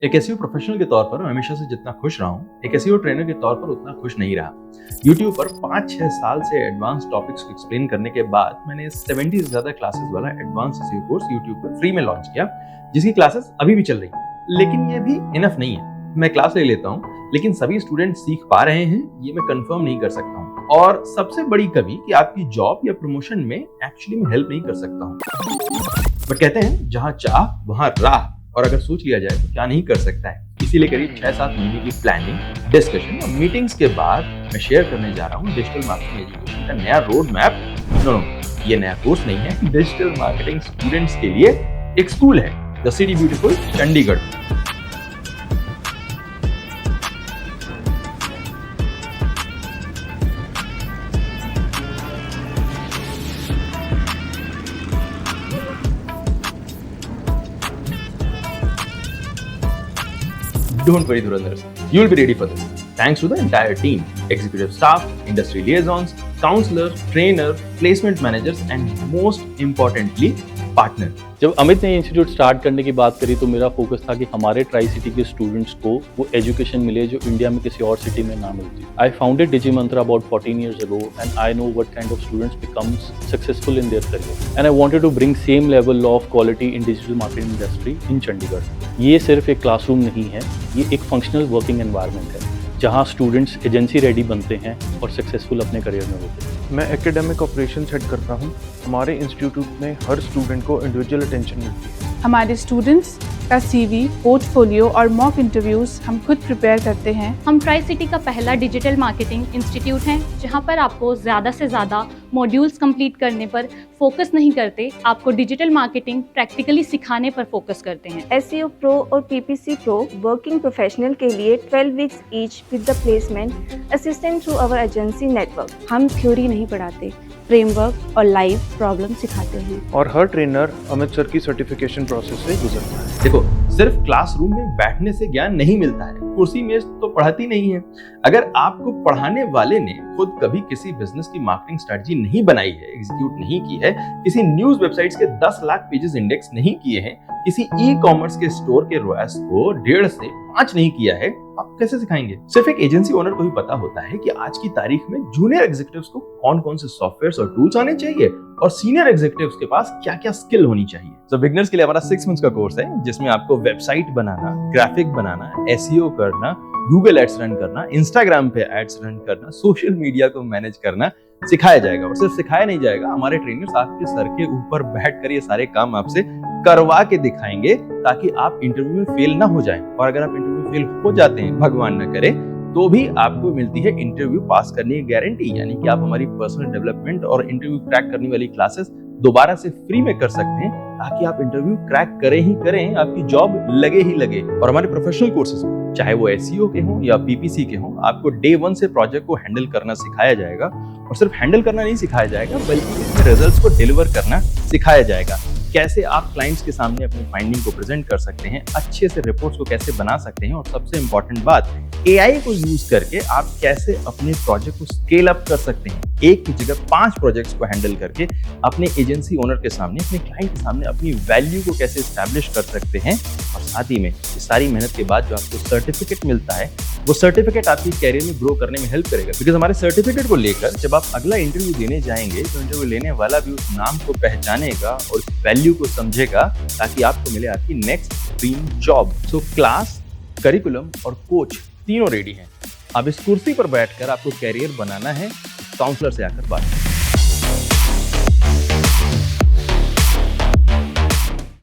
एक SEO professional के तौर पर मैं हमेशा से जितना खुश रहा हूँ, एक एसईओ ट्रेनर के तौर पर उतना खुश नहीं रहा। YouTube पर 5-6 साल से एडवांस टॉपिक्स को एक्सप्लेन करने के बाद मैंने 70 से ज्यादा क्लासेस वाला एडवांस एसईओ कोर्स YouTube पर फ्री में लॉन्च किया, जिसकी क्लासेस अभी भी चल रही हैं। लेकिन ये भी इनफ नहीं है। मैं क्लास ले लेता हूँ, लेकिन सभी स्टूडेंट सीख पा रहे हैं ये मैं कंफर्म नहीं कर सकता हूँ। और सबसे बड़ी कमी कि आपकी जॉब या प्रमोशन में एक्चुअली मैं हेल्प नहीं कर सकता हूँ। बट कहते हैं जहाँ चाह वहाँ राह, और अगर सोच लिया जाए तो क्या नहीं कर सकता है। इसीलिए करीब 6-7 महीने की प्लानिंग, डिस्कशन और मीटिंग्स के बाद मैं शेयर करने जा रहा हूँ डिजिटल मार्केटिंग एजुकेशन का नया रोड मैप। नो, ये नया कोर्स नहीं है, डिजिटल मार्केटिंग स्टूडेंट्स के लिए एक स्कूल है, the city beautiful Chandigarh. Don't worry, Dhurandhar. You'll be ready for this. Thanks to the entire team, executive staff, industry liaisons, counselors, trainers, placement managers, and most importantly, partner. जब अमित ने institute start करने की बात करी तो मेरा focus था कि हमारे ट्राई सिटी के स्टूडेंट्स को वो एजुकेशन मिले जो इंडिया में किसी और सिटी में ना मिलती। आई founded डिजिमंत्रा about 14 years ago and I know what kind of students becomes successful in their career and I wanted to bring same level of quality in digital marketing industry in Chandigarh. ये सिर्फ एक classroom नहीं है, ये एक functional working environment है जहाँ students agency ready बनते हैं और सक्सेसफुल अपने करियर में होते हैं। मैं एकेडमिक ऑपरेशंस हेड करता हूँ। हमारे इंस्टीट्यूट में हर स्टूडेंट को इंडिविजुअल अटेंशन मिलती है। हमारे स्टूडेंट्स का सीवी, पोर्टफोलियो और मॉक इंटरव्यूज हम खुद प्रिपेयर करते हैं। हम ट्राई सिटी का पहला डिजिटल मार्केटिंग इंस्टीट्यूट है जहां पर आपको ज़्यादा से ज़्यादा मॉड्यूल्स कंप्लीट करने पर फोकस नहीं करते, आपको डिजिटल मार्केटिंग प्रैक्टिकली सिखाने पर फोकस करते हैं। एसईओ प्रो और पीपीसी प्रो वर्किंग प्रोफेशनल के लिए 12 weeks each with the placement assistant through our agency network. हम थ्योरी नहीं पढ़ाते, फ्रेमवर्क और लाइव प्रॉब्लम सिखाते हैं। और हर ट्रेनर अमित सर की सर्टिफिकेशन प्रोसेस से गुजरता है। देखो, सिर्फ क्लासरूम में बैठने से ज्ञान नहीं मिलता है, कुर्सी मेज तो पढ़ाती नहीं है। अगर आपको पढ़ाने वाले ने खुद कभी किसी बिजनेस की मार्केटिंग स्ट्रेटजी नहीं बनाई है, एग्जीक्यूट नहीं की है, किसी न्यूज वेबसाइट्स के 10 लाख पेजेस इंडेक्स नहीं किए हैं, किसी ई कॉमर्स के स्टोर के रोएस को 1.5 से 5 नहीं किया है, आप कैसे सिखाएंगे? सिर्फ एक एजेंसी ओनर को ही पता होता है कि आज की तारीख में जूनियर एग्जीक्यूटिव्स को कौन-कौन से सॉफ्टवेयर्स और टूल्स आने चाहिए और सीनियर एग्जीक्यूटिव्स के पास क्या-क्या स्किल होनी चाहिए। तो बिगिनर्स के लिए हमारा 6 मंथ्स का कोर्स है जिसमें आपको वेबसाइट बनाना, ग्राफिक बनाना, एसईओ करना, गूगल एड्स रन करना, इंस्टाग्राम पे एड्स रन करना, सोशल मीडिया को मैनेज करना सिखाया जाएगा। और सिर्फ सिखाया नहीं जाएगा, हमारे ट्रेनर्स आपके सर के ऊपर बैठकर ये सारे काम आपसे करवा के दिखाएंगे ताकि आप इंटरव्यू में फेल ना हो जाएं। और अगर आप इंटरव्यू में फेल हो जाते हैं, भगवान न करे, तो भी आपको मिलती है इंटरव्यू पास करने की गारंटी, यानी कि आप हमारी पर्सनल डेवलपमेंट और इंटरव्यू क्रैक करने वाली क्लासेस दोबारा से फ्री में कर सकते हैं ताकि आप इंटरव्यू क्रैक करें ही करें, आपकी जॉब लगे ही लगे। और हमारे प्रोफेशनल कोर्सेज चाहे वो एसईओ के हों या पीपीसी के हों, आपको डे 1 से प्रोजेक्ट को हैंडल करना सिखाया जाएगा। और सिर्फ हैंडल करना नहीं सिखाया जाएगा, बल्कि इसमें रिजल्ट्स को डिलीवर करना सिखाया जाएगा। कैसे आप क्लाइंट्स के सामने अपनी फाइंडिंग को प्रेजेंट कर सकते हैं, अच्छे से रिपोर्ट्स को कैसे बना सकते हैं, और सबसे इंपॉर्टेंट बात, एआई को यूज करके आप कैसे अपने प्रोजेक्ट को स्केल अप कर सकते हैं। एक की जगह 5 प्रोजेक्ट्स को हैंडल करके अपने एजेंसी ओनर के सामने, अपने क्लाइंट के सामने अपनी वैल्यू को कैसे एस्टैब्लिश कर सकते हैं। और साथ ही में इस सारी मेहनत के बाद जो आपको सर्टिफिकेट मिलता है, वो सर्टिफिकेट आपकी कैरियर में ग्रो करने में हेल्प करेगा। बिकॉज हमारे सर्टिफिकेट को लेकर जब आप अगला इंटरव्यू देने जाएंगे तो इंटरव्यू लेने वाला भी उस नाम को पहचानेगा और वैल्यू को समझेगा ताकि आपको मिले आपकी next dream job. So class, curriculum और कोच तीनों रेडी हैं। अब इस कुर्सी पर बैठकर आपको कैरियर बनाना है, काउंसलर से आकर बात करें।